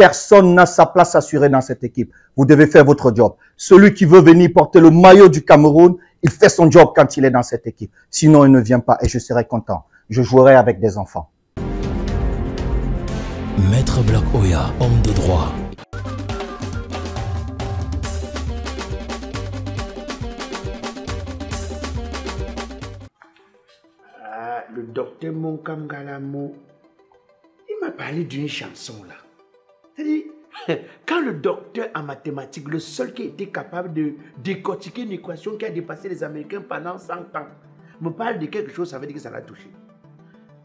Personne n'a sa place assurée dans cette équipe. Vous devez faire votre job. Celui qui veut venir porter le maillot du Cameroun, il fait son job quand il est dans cette équipe. Sinon, il ne vient pas et je serai content. Je jouerai avec des enfants. Maître Black Oya, homme de droit. Le docteur Monkam Galamo, il m'a parlé d'une chanson là. C'est-à-dire, quand le docteur en mathématiques, le seul qui était capable de décortiquer une équation qui a dépassé les Américains pendant 100 ans, me parle de quelque chose, ça veut dire que ça l'a touché.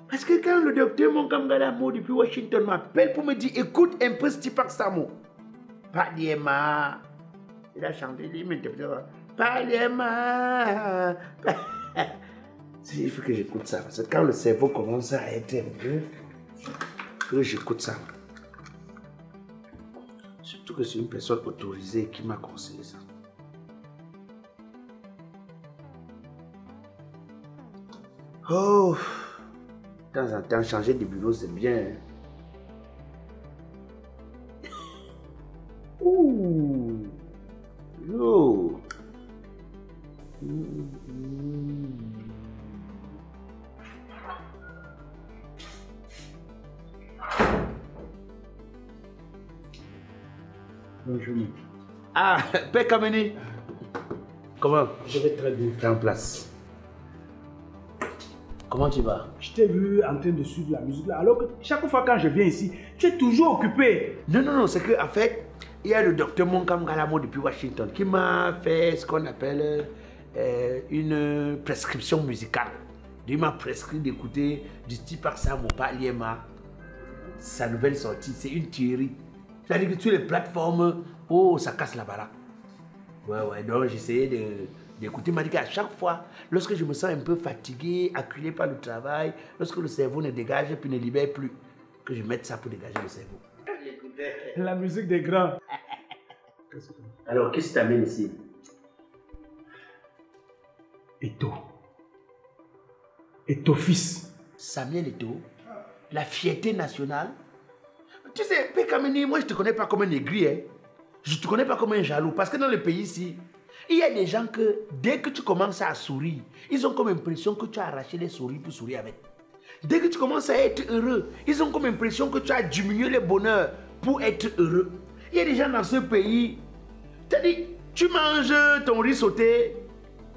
Parce que quand le docteur Monkam Galamo depuis Washington m'appelle pour me dire, écoute un peu Stipak Samo, Paliema, il a chanté, il m'interprète, Paliema, il faut que j'écoute ça, parce que quand le cerveau commence à être un peu, que j'écoute ça. Surtout que c'est une personne autorisée qui m'a conseillé ça. Oh, de temps en temps, changer de bureau, c'est bien. Ouh, yo. Bonjour. Ah, Père Kameni. Comment? Je vais très bien. T'es en place. Comment tu vas? Je t'ai vu en train de suivre la musique là, alors que chaque fois quand je viens ici, tu es toujours occupé. Non, c'est que en fait, il y a le docteur Monkam Galamo depuis Washington qui m'a fait ce qu'on appelle une prescription musicale. Il m'a prescrit d'écouter du Stipak Samo Paliema, sa nouvelle sortie. C'est une tuerie. C'est-à-dire que sur les plateformes, oh, ça casse la baraque. Ouais, donc j'essayais d'écouter. Il m'a dit qu'à chaque fois, lorsque je me sens un peu fatigué, acculé par le travail, lorsque le cerveau ne dégage puis ne libère plus, que je mette ça pour dégager le cerveau. La musique des grands. Alors, qu'est-ce qui t'amène ici? Eto fils. Samuel Eto'o, la fierté nationale. Tu sais, Pekameni, moi je te connais pas comme un aigri, hein. Je te connais pas comme un jaloux. Parce que dans le pays ici, il y a des gens que dès que tu commences à sourire, ils ont comme impression que tu as arraché les souris pour sourire avec. Dès que tu commences à être heureux, ils ont comme impression que tu as diminué le bonheur pour être heureux. Il y a des gens dans ce pays, c'est-à-dire, tu manges ton riz sauté,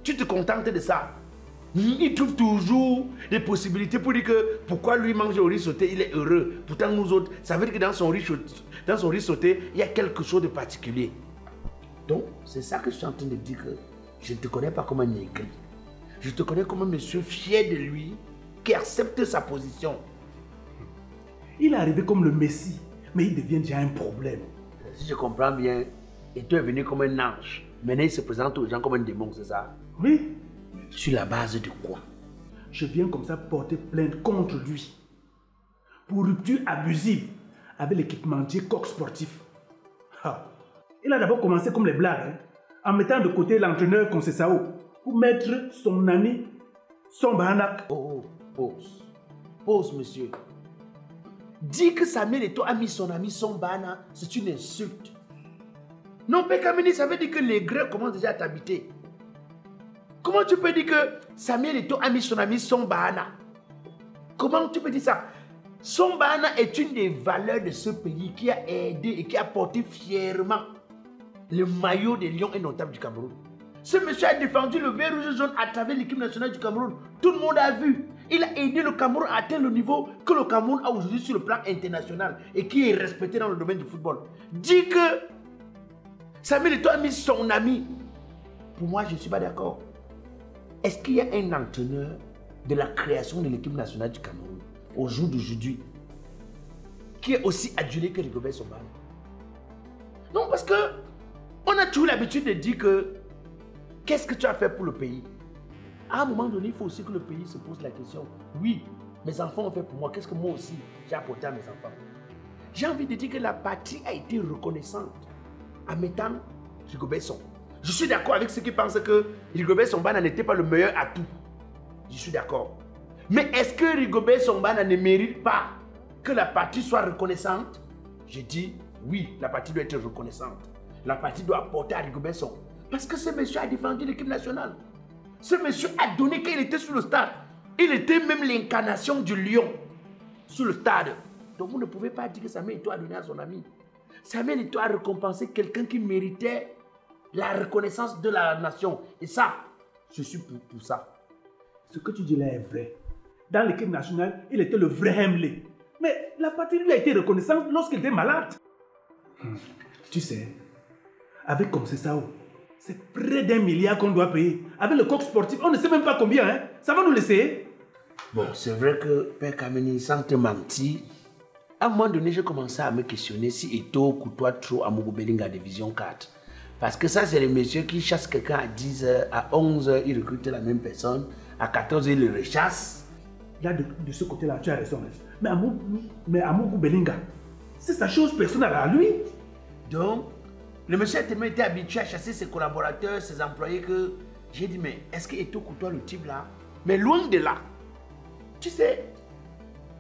tu te contentes de ça. Il trouve toujours des possibilités pour dire que pourquoi lui mange au riz sauté, il est heureux. Pourtant nous autres, ça veut dire que dans son riz sauté, il y a quelque chose de particulier. Donc, c'est ça que je suis en train de dire, que je ne te connais pas comme un aigri. Je te connais comme un monsieur fier de lui, qui accepte sa position. Il est arrivé comme le Messie, mais il devient déjà un problème. Si je comprends bien, et tu es venu comme un ange. Maintenant, il se présente aux gens comme un démon, c'est ça? Oui. Sur la base de quoi? Je viens comme ça porter plainte contre lui. Pour rupture abusive avec l'équipementier Coq Sportif. Il a d'abord commencé comme les blagues, hein, en mettant de côté l'entraîneur Concessao pour mettre son ami Sombanak. Oh, pause, monsieur. Dire que Samuel Eto'o a mis son ami Sombana, c'est une insulte. Non, Pekameni, ça veut dire que les Grecs commencent déjà à t'habiter. Comment tu peux dire que Samuel Eto'o a mis son ami Sombana? Comment tu peux dire ça? Sombana est une des valeurs de ce pays qui a aidé et qui a porté fièrement le maillot des Lions indomptables du Cameroun. Ce monsieur a défendu le vert, rouge, jaune à travers l'équipe nationale du Cameroun. Tout le monde a vu. Il a aidé le Cameroun à atteindre le niveau que le Cameroun a aujourd'hui sur le plan international et qui est respecté dans le domaine du football. Dit que Samuel Eto'o a mis son ami. Pour moi, je ne suis pas d'accord. Est-ce qu'il y a un entraîneur de la création de l'équipe nationale du Cameroun au jour d'aujourd'hui qui est aussi adulé que Rigobert Sombana? Non, parce que on a toujours l'habitude de dire que qu'est-ce que tu as fait pour le pays? À un moment donné, il faut aussi que le pays se pose la question. Oui, mes enfants ont fait pour moi. Qu'est-ce que moi aussi j'ai apporté à mes enfants? J'ai envie de dire que la patrie a été reconnaissante en mettant Rigobert Sombana. Je suis d'accord avec ceux qui pensent que Rigobert Sombana n'était pas le meilleur atout. Je suis d'accord. Mais est-ce que Rigobert Sombana ne mérite pas que la patrie soit reconnaissante? Je dis Oui, la partie doit être reconnaissante. La partie doit apporter à Rigobert. Parce que ce monsieur a défendu l'équipe nationale. Ce monsieur a donné quand il était sur le stade. Il était même l'incarnation du lion sur le stade. Donc vous ne pouvez pas dire que Samuel Eto'o a donné à son ami. Samuel Eto'o a récompensé quelqu'un qui méritait la reconnaissance de la nation. Et ça, je suis pour ça. Ce que tu dis là est vrai. Dans l'équipe nationale, il était le vrai Hemley. Mais la patrie lui a été reconnaissante lorsqu'il était malade. Tu sais, avec Conceição, c'est près d'1 milliard qu'on doit payer. Avec le coq sportif, on ne sait même pas combien. Hein. Ça va nous laisser. Bon, c'est vrai que Père Kameni, sans te mentir, à un moment donné, j'ai commencé à me questionner si Eto'o côtoie trop Amogo Bellinga Division 4. Parce que ça, c'est les messieurs qui chassent quelqu'un à 10h, à 11h, ils recrutent la même personne, à 14h, ils le rechassent. Là, de ce côté-là, tu as raison. Mais Amogo Bellinga, c'est sa chose personnelle à lui. Donc, le monsieur a tellement été habitué à chasser ses collaborateurs, ses employés que j'ai dit, mais est-ce que Eto'o côtoie le type là? Mais loin de là. Tu sais,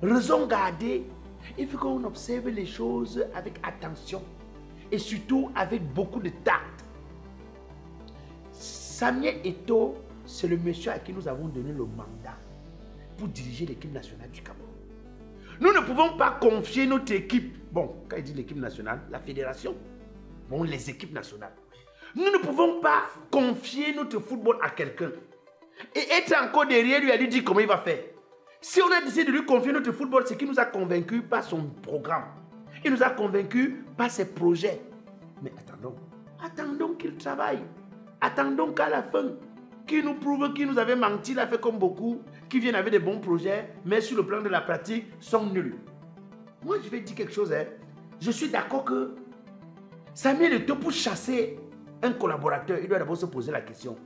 raison gardée, il faut qu'on observe les choses avec attention et surtout avec beaucoup de tact. Samuel Eto'o, c'est le monsieur à qui nous avons donné le mandat pour diriger l'équipe nationale du Cameroun. Nous ne pouvons pas confier notre équipe, bon, quand il dit l'équipe nationale, la fédération, bon, les équipes nationales. Nous ne pouvons pas confier notre football à quelqu'un et être encore derrière lui à lui dire comment il va faire. Si on a décidé de lui confier notre football, c'est qu'il nous a convaincus par son programme. Il nous a convaincus par ses projets. Mais attendons qu'il travaille. Attendons qu'à la fin, qu'il nous prouve qu'il nous avait menti, il a fait comme beaucoup, qui viennent avec des bons projets, mais sur le plan de la pratique, sont nuls. Moi, je vais dire quelque chose. Hein. Je suis d'accord que Samuel Eto'o, pour chasser un collaborateur, il doit d'abord se poser la question.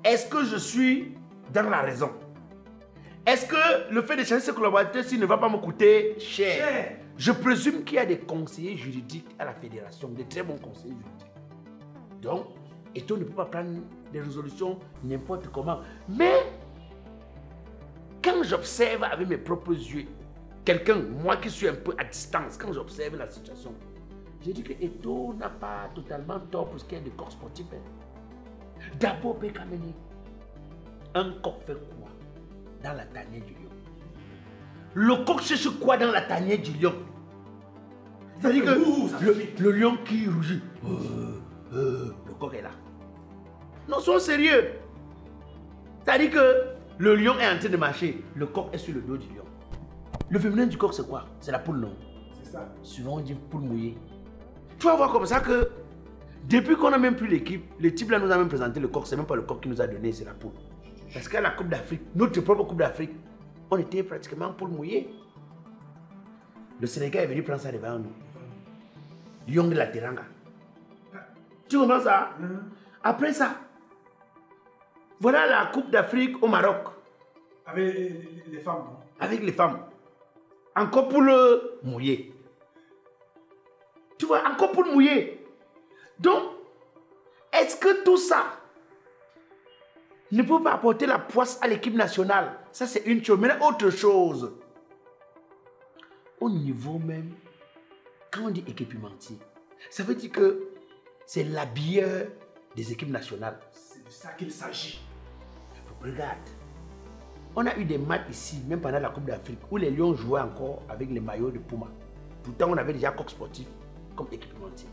Est-ce que je suis dans la raison? Est-ce que le fait de chasser ce collaborateur, s'il ne va pas me coûter cher? Je présume qu'il y a des conseillers juridiques à la fédération, des très bons conseillers juridiques. Donc, Eto'o ne peut pas prendre des résolutions n'importe comment. Mais, quand j'observe avec mes propres yeux, quelqu'un, moi qui suis un peu à distance, quand j'observe la situation, j'ai dit que Eto'o n'a pas totalement tort pour ce qui est de corps sportif. D'abord, Père Kameni, un coq fait quoi dans la tanière du lion? Le coq cherche quoi dans la tanière du lion? C'est-à-dire que le lion qui rougit, le coq est là. Non, soyons sérieux. C'est-à-dire que le lion est en train de marcher, le coq est sur le dos du lion. Le féminin du coq, c'est quoi? C'est la poule, non? C'est ça. Souvent, on dit poule mouillée. Tu vas voir comme ça que depuis qu'on n'a même plus l'équipe, le type là nous a même présenté le coq. C'est même pas le coq qui nous a donné, c'est la poule. Parce qu'à la Coupe d'Afrique, notre propre Coupe d'Afrique, on était pratiquement poule mouillée. Le Sénégal est venu prendre ça devant nous. Lion de la Teranga. Tu comprends ça? Après ça, voilà la Coupe d'Afrique au Maroc. Avec les femmes, non? Avec les femmes. Encore poule mouillée. Tu vois, encore poule mouillée. Donc, est-ce que tout ça ne peut pas apporter la poisse à l'équipe nationale? Ça, c'est une chose. Mais autre chose, au niveau même, quand on dit équipementier, ça veut dire que c'est l'habilleur des équipes nationales. C'est de ça qu'il s'agit. Regarde, on a eu des matchs ici, même pendant la Coupe d'Afrique, où les Lions jouaient encore avec les maillots de Puma. Pourtant, on avait déjà coq sportif comme équipementier.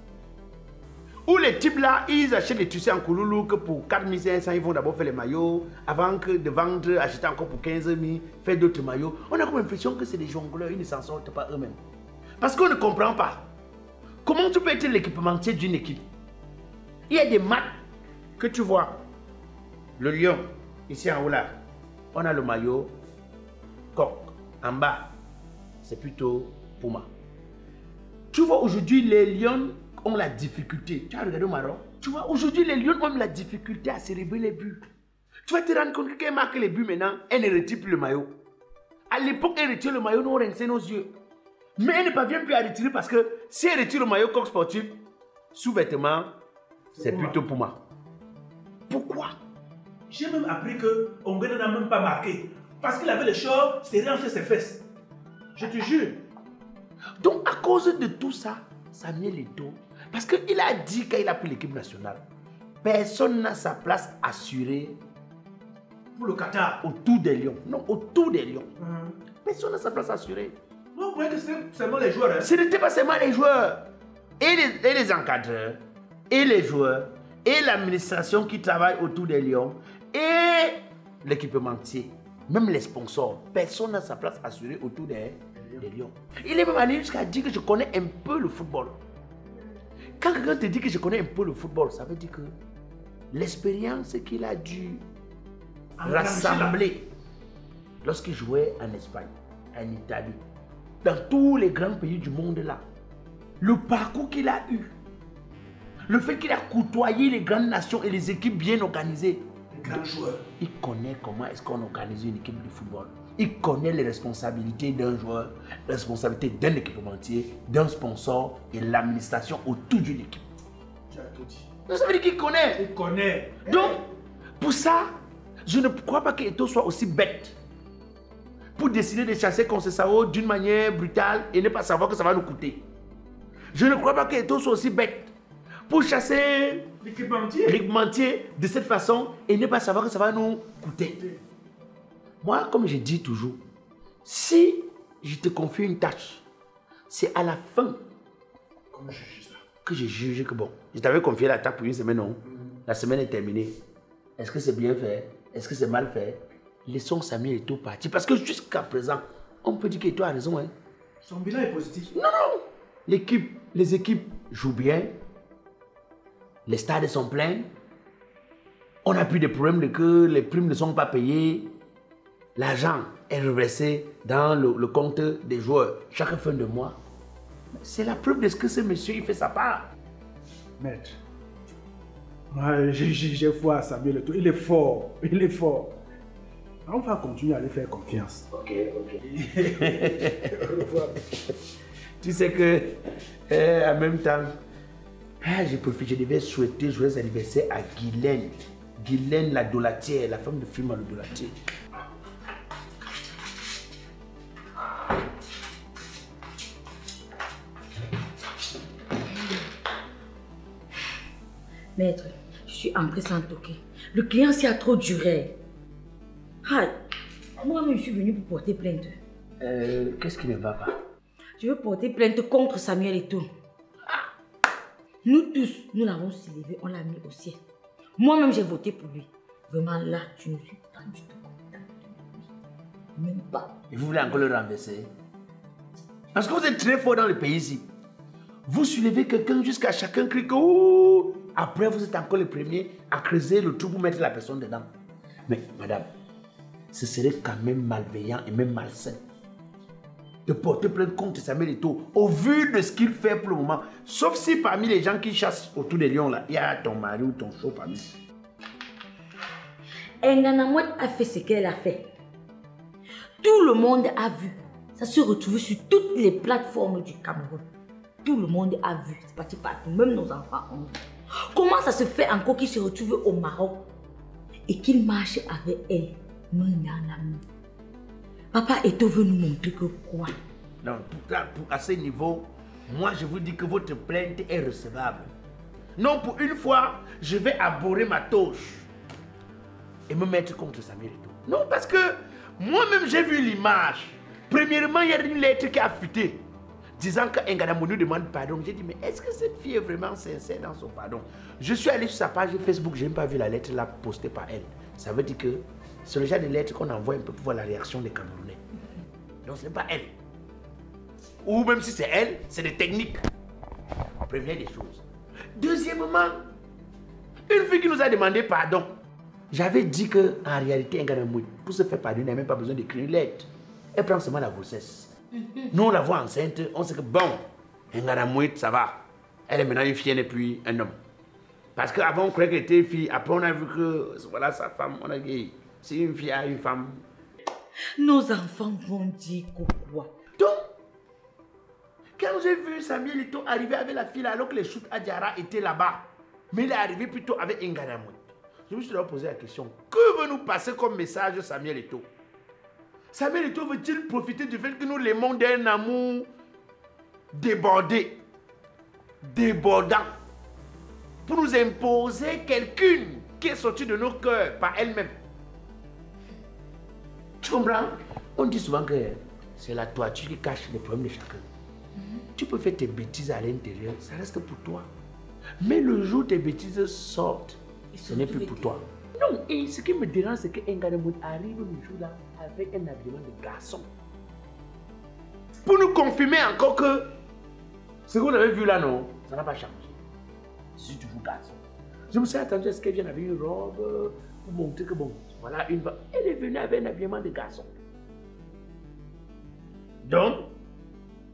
Où les types là, ils achètent les tissus en Kouloulou que pour 4 500, ils vont d'abord faire les maillots, avant que de vendre, acheter encore pour 15 000, faire d'autres maillots. On a comme l'impression que c'est des jongleurs, ils ne s'en sortent pas eux-mêmes. Parce qu'on ne comprend pas. Comment tu peux être l'équipementier d'une équipe? Il y a des matchs que tu vois. Le lion, ici en haut là, on a le maillot coq. En bas, c'est plutôt Puma. Tu vois, aujourd'hui, les lions ont la difficulté. Tu as regardé au Maroc? Tu vois, aujourd'hui, les lions ont la difficulté à célébrer les buts. Tu vas te rendre compte que quand elle marque les buts maintenant, elle ne retire plus le maillot. À l'époque, elle retire le maillot, nous on rinçait nos yeux. Mais elle ne parvient plus à retirer parce que si elle retire le maillot coq sportif, sous-vêtement, c'est plutôt Puma. Pourquoi? J'ai même appris que Ongwen n'a même pas marqué. Parce qu'il avait le short serré entre ses fesses. Je te jure. Donc, à cause de tout ça, Samuel Eto'o, parce qu'il a dit qu'il a pris l'équipe nationale, personne n'a sa place assurée Pour le Qatar. autour des Lions. Non, autour des Lions. Personne n'a sa place assurée. Non, vous voyez que c'est seulement les joueurs. Hein? Ce n'était pas seulement les joueurs, et les encadreurs, et les joueurs, et l'administration qui travaille autour des Lions, et l'équipementier, même les sponsors. Personne n'a sa place assurée autour des Lions. Il est même allé jusqu'à dire que je connais un peu le football. Quand quelqu'un te dit que je connais un peu le football, ça veut dire que l'expérience qu'il a dû rassembler lorsqu'il jouait en Espagne, en Italie, dans tous les grands pays du monde là, le parcours qu'il a eu, le fait qu'il a côtoyé les grandes nations et les équipes bien organisées, Les grands joueurs. il connaît comment est-ce qu'on organise une équipe de football. Il connaît les responsabilités d'un joueur, les responsabilités d'un équipementier, d'un sponsor et l'administration autour d'une équipe. Tu as tout dit. Donc ça veut dire qu'il connaît. Il connaît. Donc, pour ça, je ne crois pas qu'Eto'o soit aussi bête pour décider de chasser Conceição d'une manière brutale et ne pas savoir que ça va nous coûter. Je ne crois pas qu'Eto'o soit aussi bête pour chasser l'équipementier de cette façon et ne pas savoir que ça va nous coûter. Moi, comme je dis toujours, si je te confie une tâche, c'est à la fin Comment je juge ça? que je juge que bon, je t'avais confié la tâche pour une semaine, non? La semaine est terminée. Est-ce que c'est bien fait? Est-ce que c'est mal fait? Laissons Samuel Eto'o partir. Parce que jusqu'à présent, on peut dire qu'Eto'o a raison. Hein? Son bilan est positif. Non, non. Les équipes jouent bien. Les stades sont pleins. On n'a plus de problème de que les primes ne sont pas payées. L'argent est reversé dans le compte des joueurs chaque fin de mois. C'est la preuve de ce que ce monsieur il fait sa part. Maître, moi j'ai foi à Samuel Eto'o. Il est fort. Il est fort. On va continuer à lui faire confiance. Ok. Au revoir. Tu sais que, en même temps, je profite, je devais souhaiter joyeux anniversaire à Guylaine. Guylaine la Dolatière, la femme de Freeman le Dolatier. Maître, je suis entrée sans toquer. Le client s'y a trop duré. Aïe, moi-même je suis venue pour porter plainte. Qu'est-ce qui ne va pas? Je veux porter plainte contre Samuel Eto'o. Nous tous, nous l'avons soulevé, on l'a mis au ciel. Moi-même j'ai voté pour lui. Vraiment là, je ne suis pas du tout contente. Même pas. Et vous voulez encore le renverser? Parce que vous êtes très fort dans le pays ici. Vous soulevez quelqu'un jusqu'à chacun crie que ouh! Après vous êtes encore les premiers à creuser le trou pour mettre la personne dedans. Mais madame, ce serait quand même malveillant et même malsain de porter plainte contre Samuel Eto'o au vu de ce qu'il fait pour le moment. Sauf si parmi les gens qui chassent autour des lions là, il y a ton mari ou ton chou parmi. Nganamouet a fait ce qu'elle a fait. Tout le monde a vu. Ça se retrouve sur toutes les plateformes du Cameroun. Tout le monde a vu. C'est parti partout. Même nos enfants ont vu. Comment ça se fait encore qu'il se retrouve au Maroc et qu'il marche avec elle? Papa Eto'o veut nous montrer que quoi? Non, à ce niveau, moi je vous dis que votre plainte est recevable. Non, pour une fois, je vais abhorrer ma touche et me mettre contre Samuel Eto'o. Non, parce que moi-même j'ai vu l'image. Premièrement, il y a une lettre qui a fuité disant que Nganamouet nous demande pardon. J'ai dit, mais est-ce que cette fille est vraiment sincère dans son pardon? Je suis allé sur sa page Facebook, je n'ai pas vu la lettre là postée par elle. Ça veut dire que c'est le genre de lettre qu'on envoie un peu pour voir la réaction des Camerounais. Donc ce n'est pas elle. Ou même si c'est elle, c'est des techniques. Première des choses. Deuxièmement, une fille qui nous a demandé pardon. J'avais dit qu'en réalité, Nganamouet, pour se faire pardonner, n'a même pas besoin d'écrire une lettre. Elle prend seulement la grossesse. Nous, on la voit enceinte, on sait que bon, Nganamouet, ça va. Elle est maintenant une fille et puis un homme. Parce qu'avant, on croyait qu'elle était une fille. Après, on a vu que voilà sa femme. On a dit, c'est une fille à une femme. Nos enfants vont dire quoi? Donc, quand j'ai vu Samuel Eto'o arriver avec la fille alors que les Chout Adjara étaient là-bas, mais il est arrivé plutôt avec Nganamouet, je me suis d'abord posé la question, que veut nous passer comme message Samuel Eto'o? Samuel Eto'o veut-il profiter du fait que nous l'aimons d'un amour débordé débordant pour nous imposer quelqu'une qui est sortie de nos cœurs par elle-même. Tu comprends? On dit souvent que c'est la toiture qui cache les problèmes de chacun. Tu peux faire tes bêtises à l'intérieur, ça reste pour toi. Mais le jour où tes bêtises sortent, ce n'est plus pour toi. Non, et ce qui me dérange, c'est qu'un gars de mode arrive le jour là avec un habillement de garçon. Pour nous confirmer encore que ce qu'on avait vu là, non, ça n'a pas changé. Je suis toujours garçon. Je me suis attendu à ce qu'elle vienne avec une robe pour montrer que bon, voilà une femme. Elle est venue avec un habillement de garçon. Donc,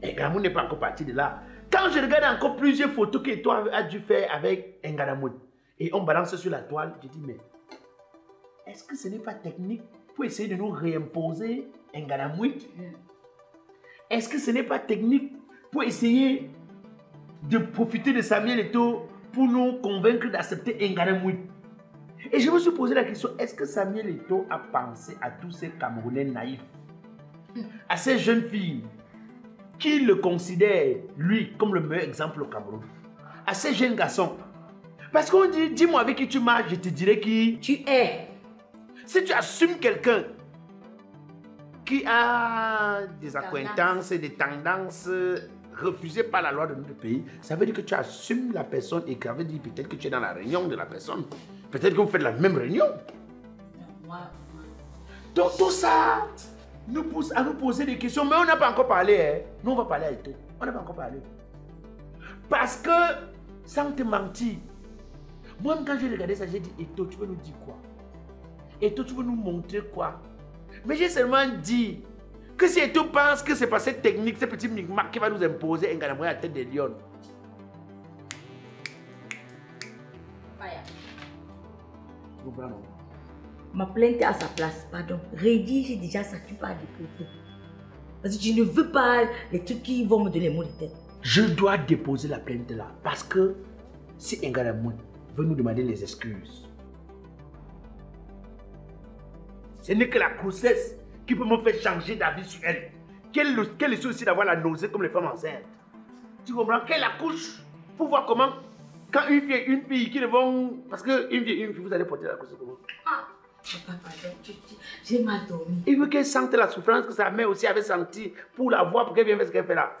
Ngaramou n'est pas encore parti de là. Quand je regarde encore plusieurs photos que toi as dû faire avec Ngaramou et on balance sur la toile, je dis mais est-ce que ce n'est pas technique pour essayer de nous réimposer Ngaramou? Est-ce que ce n'est pas technique pour essayer de profiter de Samuel Eto'o pour nous convaincre d'accepter Ngaramou? Et je me suis posé la question, est-ce que Samuel Eto'o a pensé à tous ces Camerounais naïfs, à ces jeunes filles qui le considèrent, lui, comme le meilleur exemple au Cameroun, à ces jeunes garçons? Parce qu'on dit, dis-moi avec qui tu marches, je te dirai qui tu es. Si tu assumes quelqu'un qui a des acquaintances et des tendances refusées par la loi de notre pays, ça veut dire que tu assumes la personne et que ça veut dire peut-être que tu es dans la réunion de la personne. Peut-être que vous faites la même réunion. Donc tout ça nous pousse à nous poser des questions, mais on n'a pas encore parlé. Hein. Nous, on va parler à Eto'o. On n'a pas encore parlé. Parce que, sans te mentir, moi-même quand j'ai regardé ça, j'ai dit, Eto'o, tu veux nous dire quoi? Eto'o, tu veux nous montrer quoi? Mais j'ai seulement dit que si Eto'o pense que c'est pas cette technique, ce petit micmac qui va nous imposer un Ngaramou à la tête des lions. Vous comprenez? Ma plainte est à sa place, pardon. Rédige déjà ça, tu pas déposer. Parce que je ne veux pas les trucs qui vont me donner les maux de tête. Je dois déposer la plainte là. Parce que si Ngaramou veut nous demander les excuses, ce n'est que la grossesse qui peut me faire changer d'avis sur elle. Qu'elle est aussi d'avoir la nausée comme les femmes enceintes. Tu comprends? Qu'elle accouche pour voir comment, quand une fille et une fille qui ne vont. Parce qu'une fille et une fille, vous allez porter la grossesse comment? Ah, papa, j'ai mal dormi. Il veut qu'elle sente la souffrance que sa mère aussi avait senti pour la voir, pour qu'elle vienne faire ce qu'elle fait là.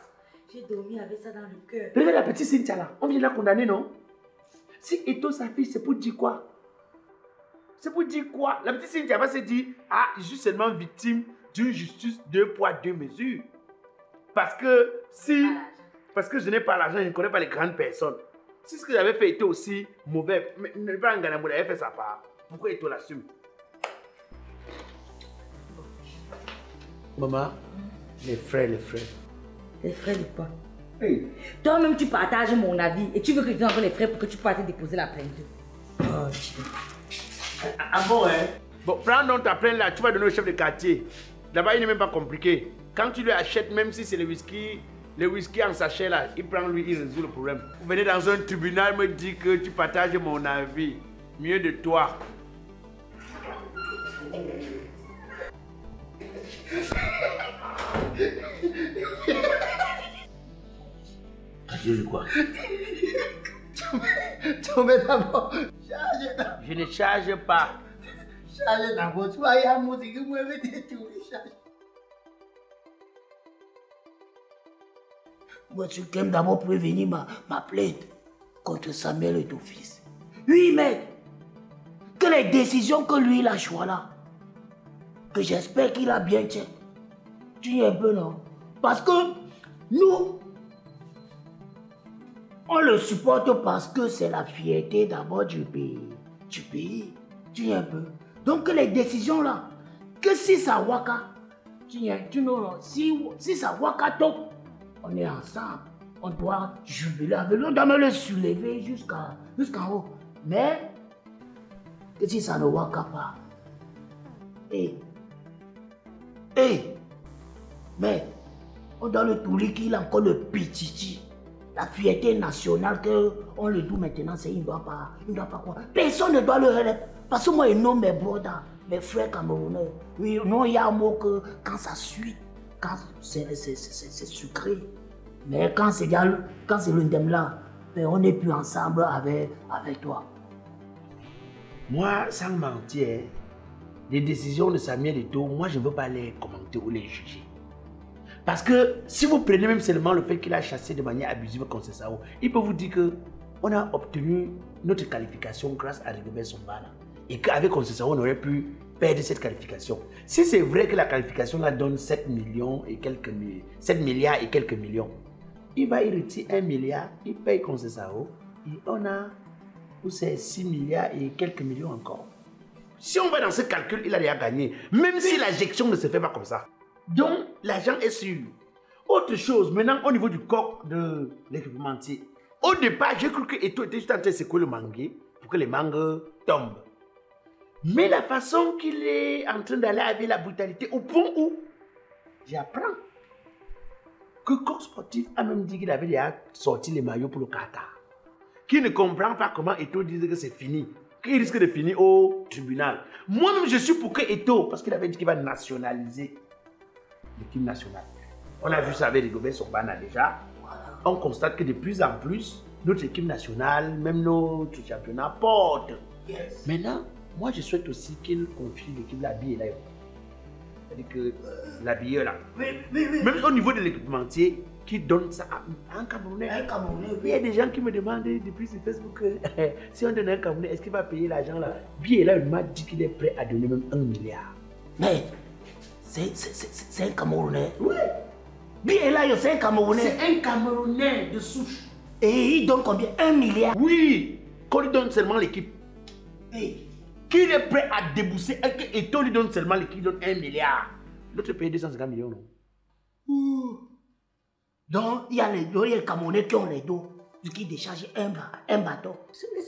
J'ai dormi avec ça dans le cœur. Regarde la petite Cynthia là, on vient de la condamner, non? Si Eto'o sa fille, c'est pour dire quoi? C'est pour dire quoi? La petite Cynthia va se dire, ah, je suis seulement victime d'une justice 2 poids 2 mesures. Parce que je n'ai pas l'argent, je ne connais pas les grandes personnes. Si ce que j'avais fait était aussi mauvais, mais ne pas en Ngaramou, il avait fait sa part. Pourquoi Eto'o l'assume? Maman, les frères. Les frères de quoi? Hey. Toi-même, tu partages mon avis et tu veux que je donne encore les frères pour que tu puisses déposer la plainte. Oh, Dieu. Ah bon, hein? Bon, prends donc ta plainte là, tu vas donner au chef de quartier. Là-bas, il n'est même pas compliqué. Quand tu lui achètes, même si c'est le whisky en sachet là, il prend lui, il résout le problème. Vous venez dans un tribunal me dire que tu partages mon avis. Mieux de toi. Je dis quoi? Tu mets d'abord. Je ne charge pas. Charge d'abord. Tu vas y avoir musique. Moi, je vais te charge. Moi, tu t'aimes d'abord prévenir ma plainte contre Samuel et ton fils. Oui, mais que les décisions que lui, il a choix là, que j'espère qu'il a bien check. Tu y es un peu, non? Parce que nous, on le supporte parce que c'est la fierté d'abord du pays. Tu y es un peu. Donc que les décisions là, que si ça waka, si ça waka top, on est ensemble. On doit jubiler avec lui, on doit me le soulever jusqu'en haut. Mais, que si ça ne waka pas, mais, on doit le touler qu'il a encore le pititi. La fierté nationale qu'on le doit maintenant, c'est il ne doit pas quoi. Personne ne doit le relèver. Parce que moi, je nomme mes brodas, mes frères camerounais. Oui, non, il y a un mot que quand ça suit, quand c'est sucré. Mais quand c'est le ndem là, mais on n'est plus ensemble avec toi. Moi, sans mentir, les décisions de Samuel Eto'o, moi je ne veux pas les commenter ou les juger. Parce que si vous prenez même seulement le fait qu'il a chassé de manière abusive Conceição, il peut vous dire qu'on a obtenu notre qualification grâce à Rigobert Song Bana. Et qu'avec Conceição, on aurait pu perdre cette qualification. Si c'est vrai que la qualification là donne 7 milliards et quelques millions, il va y retirer 1 milliard, il paye Conceição et on a ou c'est 6 milliards et quelques millions encore. Si on va dans ce calcul, il a déjà gagné. Même si la gestion ne se fait pas comme ça. Donc, l'argent est sûr. Autre chose, maintenant, au niveau du corps de l'équipementier. Au départ, j'ai cru que Eto'o était juste en train de secouer le mangue pour que les mangues tombent. Mais la façon qu'il est en train d'aller avec la brutalité, au point où j'apprends que le corps sportif a même dit qu'il avait déjà sorti les maillots pour le Qatar. Qui ne comprend pas comment Eto'o disait que c'est fini, qu'il risque de finir au tribunal. Moi-même, je suis pour que Eto'o, parce qu'il avait dit qu'il va nationaliser l'équipe nationale. On a vu ça avec Rigobert Song Bana déjà. On constate que de plus en plus, notre équipe nationale, même notre championnat, porte. Yes. Maintenant, moi, je souhaite aussi qu'il confie l'équipe la bille là. C'est-à-dire que la bille là. Oui. Même au niveau de l'équipementier, qui donne ça à un Camerounais. Il y a des gens qui me demandent depuis sur Facebook si on donne un Camerounais, est-ce qu'il va payer l'argent là? Bien là, il m'a dit qu'il est prêt à donner même 1 milliard. Mais c'est un Camerounais. Oui. Bien là, c'est un Camerounais. C'est un Camerounais de souche. Et il donne combien? 1 milliard? Oui. Qu'on lui donne seulement l'équipe. Hey. Qu'il est prêt à débourser et que Eto'o lui donne seulement l'équipe, donne 1 milliard. L'autre paye 250 millions, non? Donc, il y a les Camerounais qui ont les dos, qui déchargent un bateau.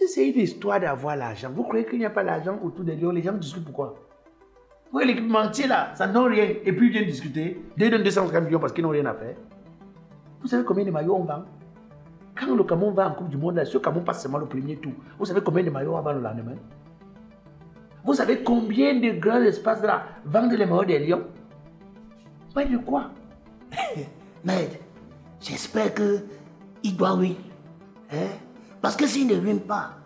C'est une histoire d'avoir l'argent. Vous croyez qu'il n'y a pas l'argent autour des lions? Les gens discutent pourquoi? Oui, l'équipementier là, ça n'a rien. Et puis ils viennent discuter. Ils donnent 250 millions parce qu'ils n'ont rien à faire. Vous savez combien de maillots on vend? Quand le Cameroun va en Coupe du Monde, là, ce Cameroun passe seulement le premier tour. Vous savez combien de maillots on vend le lendemain? Vous savez combien de grands espaces là vendent les maillots des lions? Pas de quoi? Mais j'espère qu'il doit win. Hein? Parce que s'il ne win pas,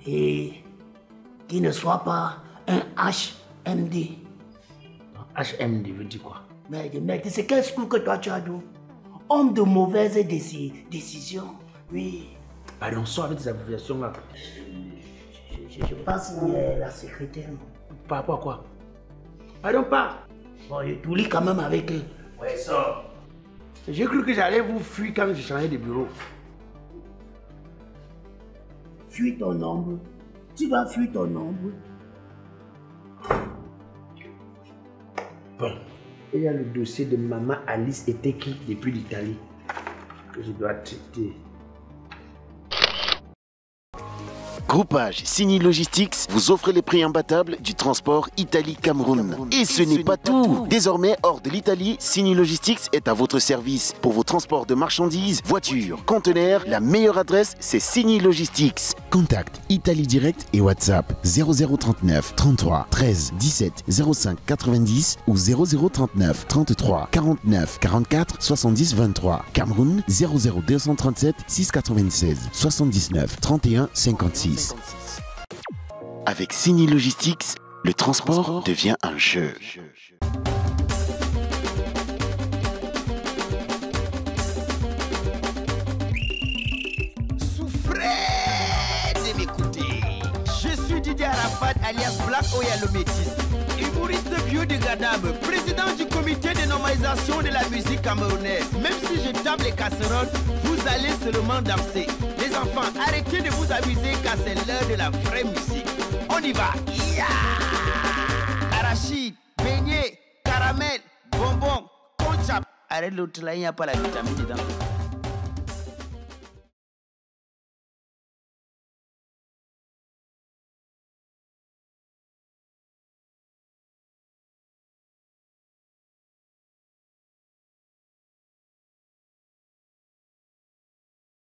et qu'il ne soit pas un HMD. HMD veut dire quoi? Mais c'est quel school que toi tu as dit? Homme de mauvaises décisions. Oui. Pardon, sors avec des abréviations là. Je pense qu'il est la secrétaire. Par rapport à quoi? Pardon, pas. Bon, je lis quand même avec eux. Ouais, ça. J'ai cru que j'allais vous fuir quand j'ai changé de bureau. Fuis ton ombre. Tu dois fuir ton ombre. Bon. Il y a le dossier de maman Alice Eteki depuis l'Italie que je dois traiter. Groupage Signy Logistics vous offre les prix imbattables du transport Italie-Cameroun. Et ce n'est pas tout. Désormais, hors de l'Italie, Signy Logistics est à votre service. Pour vos transports de marchandises, voitures, conteneurs, la meilleure adresse, c'est Signy Logistics. Contact Italie Direct et WhatsApp 0039 33 13 17 05 90 ou 0039 33 49 44 70 23. Cameroun 00237 696 79 31 56. Avec Signy Logistics, le transport devient un jeu. Souffrez de m'écouter. Je suis Didier Arafat alias Black Oya le Métis, humoriste biodégradable, président du comité de normalisation de la musique camerounaise. Même si je tape les casseroles, vous allez seulement danser. Les enfants, arrêtez de vous amuser car c'est l'heure de la vraie musique. On y va. Yeah! Arachide, beignet, caramel, bonbon, conchap. Arrête l'autre là, il n'y a pas la vitamine dedans.